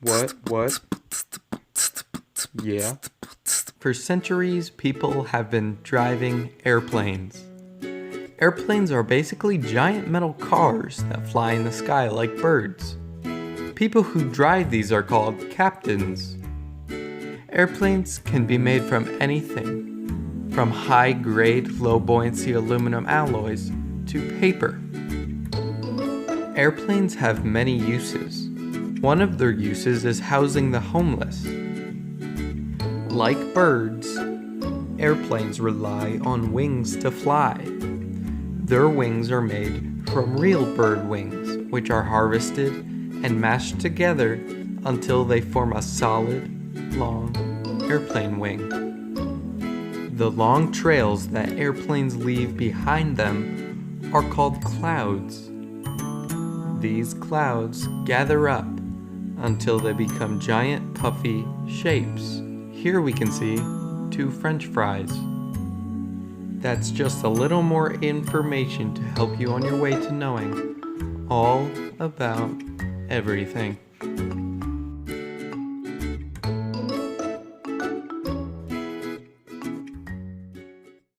What? Yeah. For centuries, people have been driving airplanes. Airplanes are basically giant metal cars that fly in the sky like birds. People who drive these are called captains. Airplanes can be made from anything, from high-grade, low-buoyancy aluminum alloys to paper. Airplanes have many uses. One of their uses is housing the homeless. Like birds, airplanes rely on wings to fly. Their wings are made from real bird wings, which are harvested and mashed together until they form a solid, long airplane wing. The long trails that airplanes leave behind them are called clouds. These clouds gather up until they become giant puffy shapes. Here we can see 2 French fries. That's just a little more information to help you on your way to knowing all about everything.